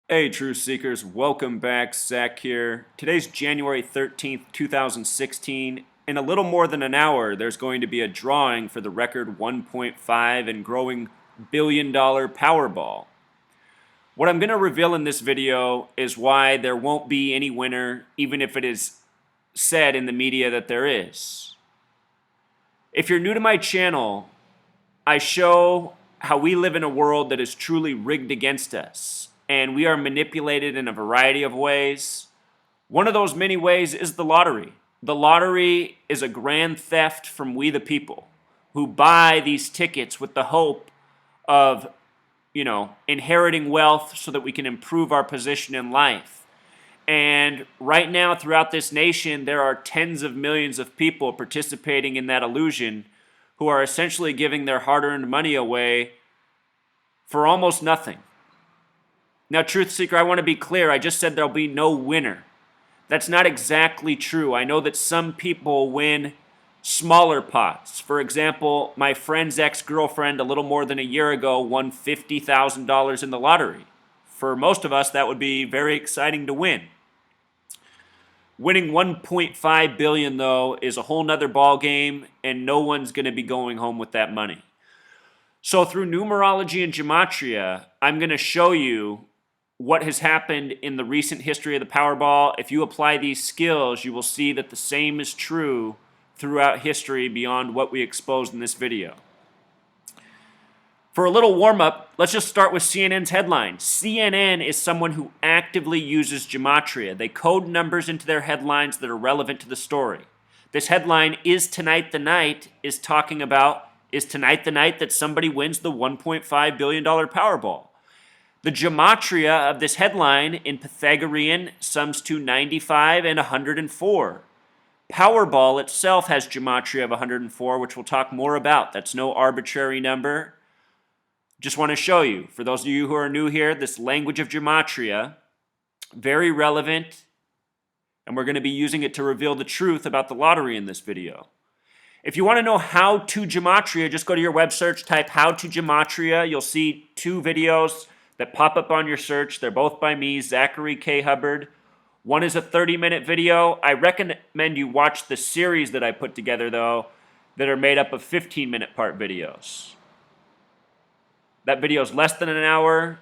Hey, Truth Seekers, welcome back. Zach here. Today's January 13th, 2016. In a little more than an hour, there's going to be a drawing for the record 1.5 and growing billion-dollar Powerball. What I'm going to reveal in this video is why there won't be any winner, even if it is said in the media that there is. If you're new to my channel, I show how we live in a world that is truly rigged against us, and we are manipulated in a variety of ways. One of those many ways is the lottery. The lottery is a grand theft from we the people who buy these tickets with the hope of, inheriting wealth so that we can improve our position in life. And right now, throughout this nation, there are tens of millions of people participating in that illusion who are essentially giving their hard-earned money away for almost nothing. Now, Truth Seeker, I want to be clear. I just said there'll be no winner. That's not exactly true. I know that some people win smaller pots. For example, my friend's ex-girlfriend a little more than a year ago won $50,000 in the lottery. For most of us, that would be very exciting to win. Winning 1.5 billion though is a whole nother ball game, and no one's going to be going home with that money. So through numerology and gematria, I'm going to show you what has happened in the recent history of the Powerball. If you apply these skills, you will see that the same is true throughout history beyond what we exposed in this video. For a little warm-up, let's just start with CNN's headline. CNN is someone who actively uses gematria. They code numbers into their headlines that are relevant to the story. This headline, "Is Tonight the Night?" is talking about, is tonight the night that somebody wins the $1.5 billion Powerball? The gematria of this headline in Pythagorean sums to 95 and 104. Powerball itself has gematria of 104, which we'll talk more about. That's no arbitrary number. Just want to show you, for those of you who are new here, this language of gematria, very relevant, and we're going to be using it to reveal the truth about the lottery in this video. If you want to know how to gematria, just go to your web search, type how to gematria. You'll see two videos that pop up on your search. They're both by me, Zachary K. Hubbard. One is a 30-minute video. I recommend you watch the series that I put together, though, that are made up of 15-minute part videos. That video is less than an hour.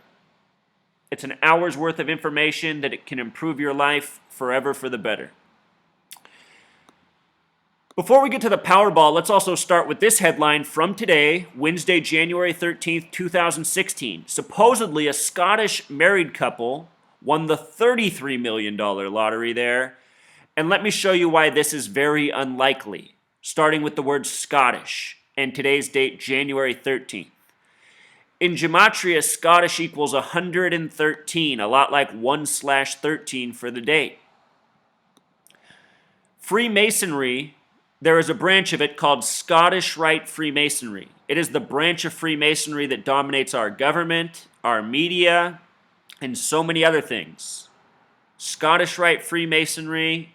It's an hour's worth of information that it can improve your life forever for the better. Before we get to the Powerball, let's also start with this headline from today, Wednesday, January 13th, 2016. Supposedly, a Scottish married couple won the $33 million lottery there. And let me show you why this is very unlikely, starting with the word Scottish and today's date, January 13th. In gematria, Scottish equals 113, a lot like 1/13 for the date. Freemasonry, there is a branch of it called Scottish Rite Freemasonry. It is the branch of Freemasonry that dominates our government, our media, and so many other things. Scottish Rite Freemasonry,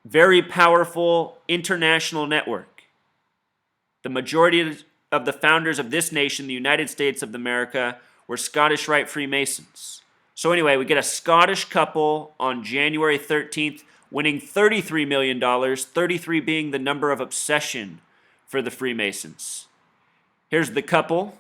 very powerful international network. The majority of the founders of this nation, the United States of America, were Scottish Rite Freemasons. So anyway, we get a Scottish couple on January 13th winning $33 million, 33 being the number of obsession for the Freemasons. Here's the couple,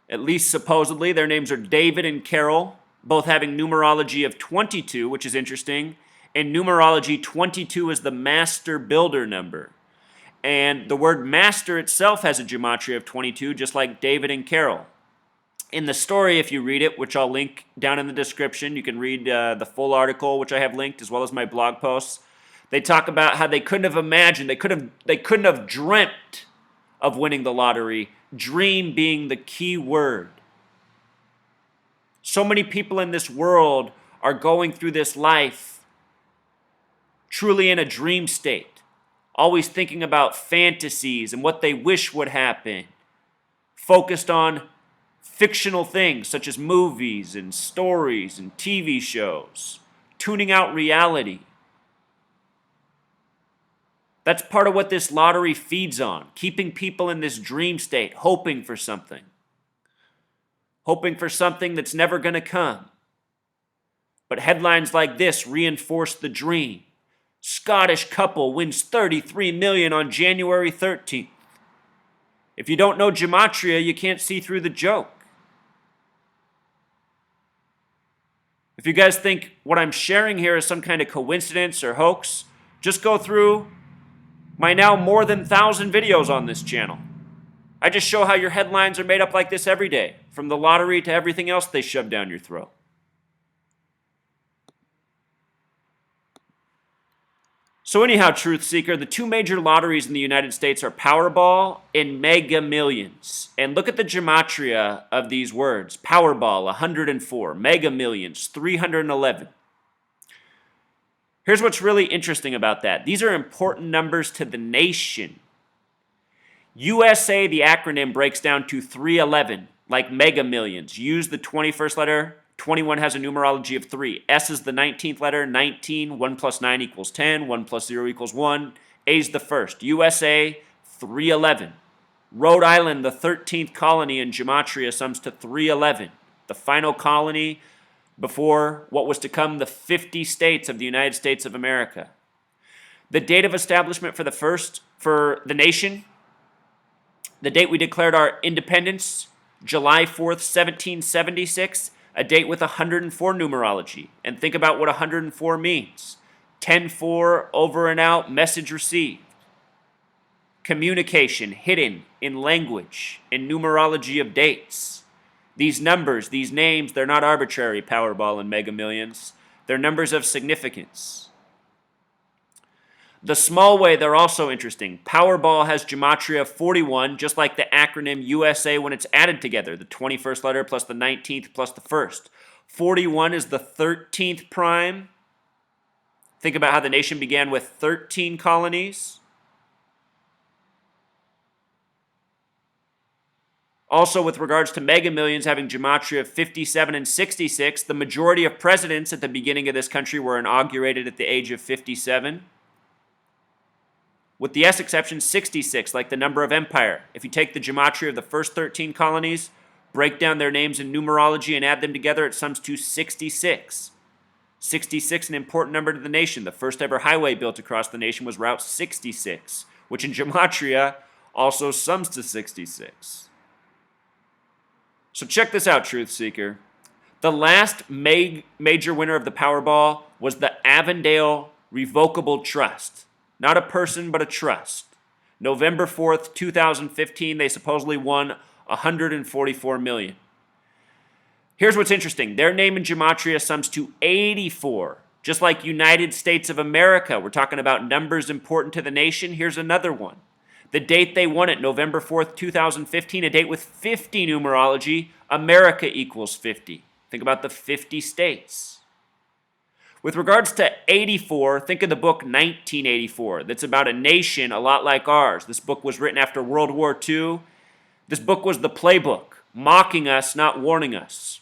at least supposedly. Their names are David and Carol, both having numerology of 22, which is interesting. In numerology, 22 is the master builder number. And the word master itself has a gematria of 22, just like David and Carol. In the story, if you read it, which I'll link down in the description, you can read the full article, which I have linked, as well as my blog posts. They talk about how they couldn't have imagined, they couldn't have dreamt of winning the lottery. Dream being the key word. So many people in this world are going through this life truly in a dream state. Always thinking about fantasies and what they wish would happen. Focused on fictional things such as movies and stories and TV shows. Tuning out reality. That's part of what this lottery feeds on. Keeping people in this dream state, hoping for something. hoping for something that's never going to come. But headlines like this reinforce the dream. Scottish couple wins $33 million on January 13th. If you don't know gematria, you can't see through the joke. If you guys think what I'm sharing here is some kind of coincidence or hoax, just go through my now more than 1,000 videos on this channel. I just show how your headlines are made up like this every day, from the lottery to everything else they shove down your throat. So anyhow, Truth Seeker, the two major lotteries in the United States are Powerball and Mega Millions. And look at the gematria of these words. Powerball, 104. Mega Millions, 311. Here's what's really interesting about that. These are important numbers to the nation. USA, the acronym, breaks down to 311, like Mega Millions. Use the 21st letter. 21 has a numerology of 3. S is the 19th letter. 19, 1 plus 9 equals 10. 1 plus 0 equals 1. A is the first. USA, 311. Rhode Island, the 13th colony in gematria, sums to 311. The final colony before what was to come the 50 states of the United States of America. The date of establishment for the nation, the date we declared our independence, July 4th, 1776, a date with 104 numerology. And think about what 104 means. 10-4, over and out, message received. Communication hidden in language, in numerology of dates. These numbers, these names, they're not arbitrary, Powerball and Mega Millions. They're numbers of significance. The small way, they're also interesting. Powerball has gematria of 41, just like the acronym USA when it's added together, the 21st letter plus the 19th plus the 1st. 41 is the 13th prime. Think about how the nation began with 13 colonies. Also, with regards to Mega Millions having gematria of 57 and 66, the majority of presidents at the beginning of this country were inaugurated at the age of 57. With the S exception, 66, like the number of empire. If you take the gematria of the first 13 colonies, break down their names in numerology and add them together, it sums to 66. 66, an important number to the nation. The first ever highway built across the nation was Route 66, which in gematria also sums to 66. So check this out, Truth Seeker. The last major winner of the Powerball was the Avondale Revocable Trust. Not a person, but a trust. November 4th, 2015, they supposedly won $144 million. Here's what's interesting. Their name in gematria sums to 84. Just like United States of America, we're talking about numbers important to the nation. Here's another one. The date they won it, November 4th, 2015, a date with 50 numerology, America equals 50. Think about the 50 states. With regards to 84, think of the book 1984. That's about a nation a lot like ours. This book was written after World War II. This book was the playbook, mocking us, not warning us.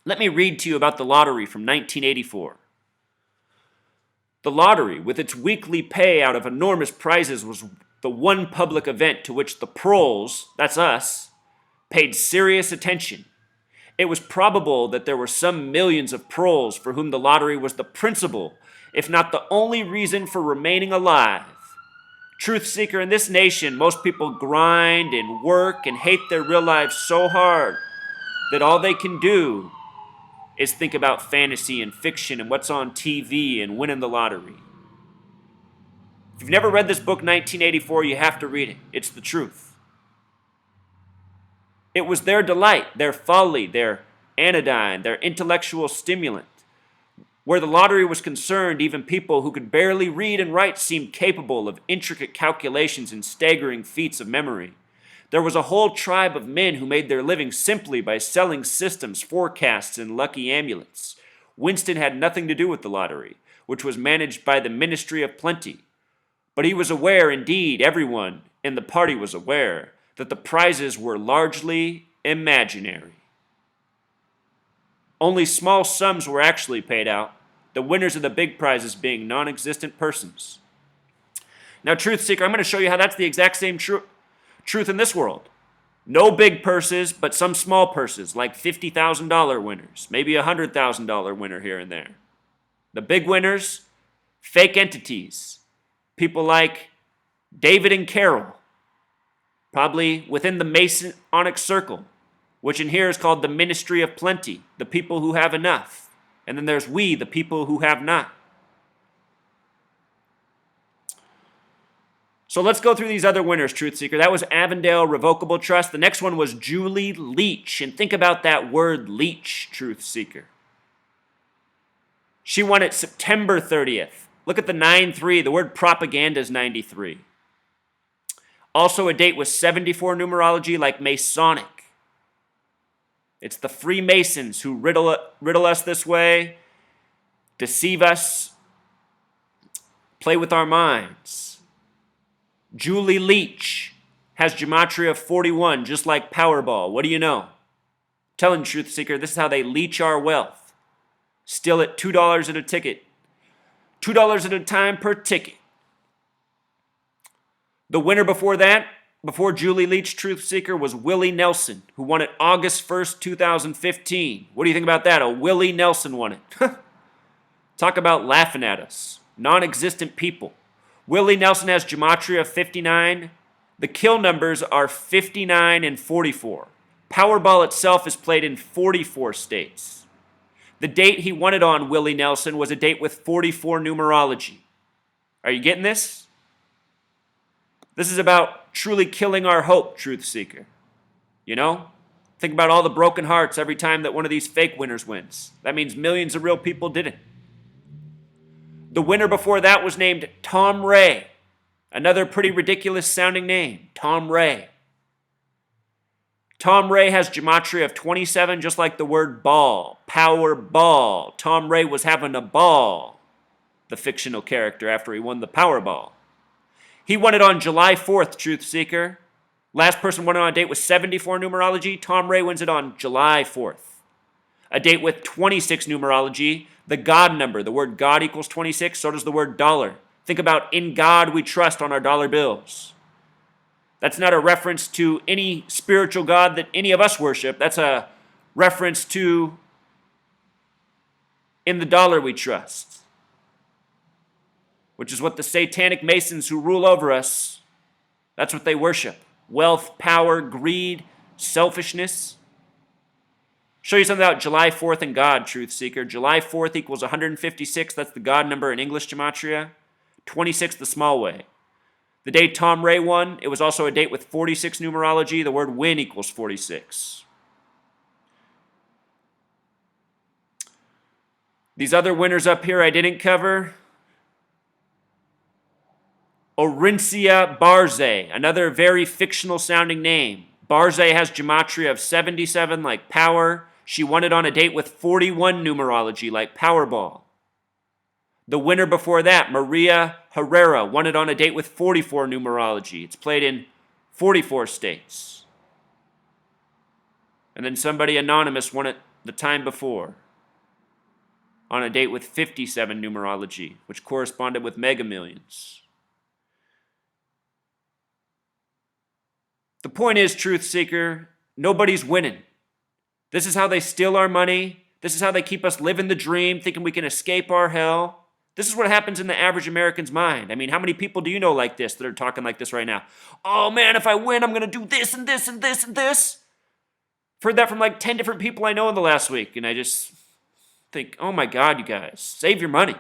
Let me read to you about the lottery from 1984. The lottery, with its weekly payout of enormous prizes, was the one public event to which the proles, that's us, paid serious attention. It was probable that there were some millions of proles for whom the lottery was the principal, if not the only reason for remaining alive. Truth Seeker, in this nation, most people grind and work and hate their real lives so hard that all they can do is think about fantasy and fiction and what's on TV and winning the lottery. If you've never read this book, 1984, you have to read it. It's the truth. It was their delight, their folly, their anodyne, their intellectual stimulant. Where the lottery was concerned, even people who could barely read and write seemed capable of intricate calculations and staggering feats of memory. There was a whole tribe of men who made their living simply by selling systems, forecasts, and lucky amulets. Winston had nothing to do with the lottery, which was managed by the Ministry of Plenty. But he was aware, indeed, everyone in the party was aware, that the prizes were largely imaginary. Only small sums were actually paid out, the winners of the big prizes being non-existent persons. Now, Truth Seeker, I'm going to show you how that's the exact same truth in this world. No big purses, but some small purses, like $50,000 winners, maybe a $100,000 winner here and there. The big winners, fake entities, people like David and Carol, probably within the Masonic circle, which in here is called the Ministry of Plenty, the people who have enough. And then there's we, the people who have not. So let's go through these other winners, Truth Seeker. That was Avondale Revocable Trust. The next one was Julie Leach. And think about that word leech, Truth Seeker. She won it September 30th. Look at the 9-3. The word propaganda is 93. Also a date with 74 numerology, like Masonic. It's the Freemasons who riddle us this way, deceive us, play with our minds. Julie Leach has gematria of 41, just like Powerball. What do you know? Telling you, Truth Seeker, this is how they leech our wealth. Still at $2 at a ticket. $2 at a time per ticket. The winner before that, before Julie Leach, Truth Seeker, was Willie Nelson, who won it August 1st, 2015. What do you think about that? A Willie Nelson won it. Talk about laughing at us. Non-existent people. Willie Nelson has gematria of 59. The kill numbers are 59 and 44. Powerball itself is played in 44 states. The date he won it on, Willie Nelson, was a date with 44 numerology. Are you getting this? This is about truly killing our hope, Truth Seeker. You know? Think about all the broken hearts every time that one of these fake winners wins. That means millions of real people didn't. The winner before that was named Tom Ray. Another pretty ridiculous sounding name, Tom Ray. Tom Ray has gematria of 27, just like the word ball, power ball. Tom Ray was having a ball, the fictional character, after he won the Powerball. He won it on July 4th, Truth Seeker. Last person won it on a date with 74 numerology. Tom Ray wins it on July 4th. A date with 26 numerology, the God number. The word God equals 26, so does the word dollar. Think about in God we trust on our dollar bills. That's not a reference to any spiritual God that any of us worship. That's a reference to in the dollar we trust, which is what the satanic Masons who rule over us, that's what they worship. Wealth, power, greed, selfishness. Show you something about July 4th and God, Truth Seeker. July 4th equals 156. That's the God number in English gematria. 26 the small way. The day Tom Ray won, it was also a date with 46 numerology. The word win equals 46. These other winners up here I didn't cover. Orincia Barze, another very fictional sounding name. Barze has gematria of 77 like power. She won it on a date with 41 numerology like Powerball. The winner before that, Maria Herrera, won it on a date with 44 numerology. It's played in 44 states. And then somebody anonymous won it the time before on a date with 57 numerology, which corresponded with Mega Millions. The point is, Truth Seeker, nobody's winning. This is how they steal our money. This is how they keep us living the dream, thinking we can escape our hell. This is what happens in the average American's mind. I mean, how many people do you know like this that are talking like this right now? Oh man, if I win, I'm going to do this and this and this and this. I've heard that from like 10 different people I know in the last week, and I just think, oh my God, you guys, save your money.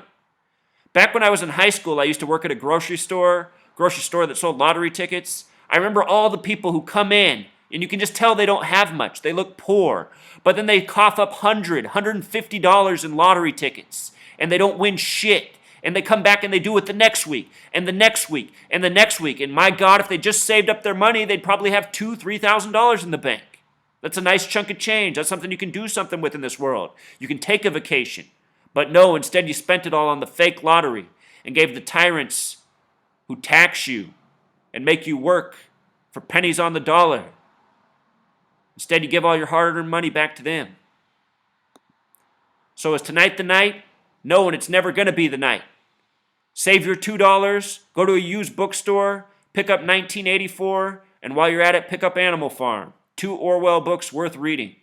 Back when I was in high school, I used to work at a grocery store that sold lottery tickets. I remember all the people who come in, and you can just tell they don't have much. They look poor. But then they cough up $150 in lottery tickets, and they don't win shit. And they come back and they do it the next week, and the next week, and the next week. And my God, if they just saved up their money, they'd probably have $2,000, $3,000 in the bank. That's a nice chunk of change. That's something you can do something with in this world. You can take a vacation. But no, instead you spent it all on the fake lottery and gave the tyrants who tax you and make you work for pennies on the dollar. Instead, you give all your hard-earned money back to them. So is tonight the night? No, and it's never going to be the night. Save your $2, go to a used bookstore, pick up 1984 And while you're at it, pick up Animal Farm. 2 Orwell books worth reading.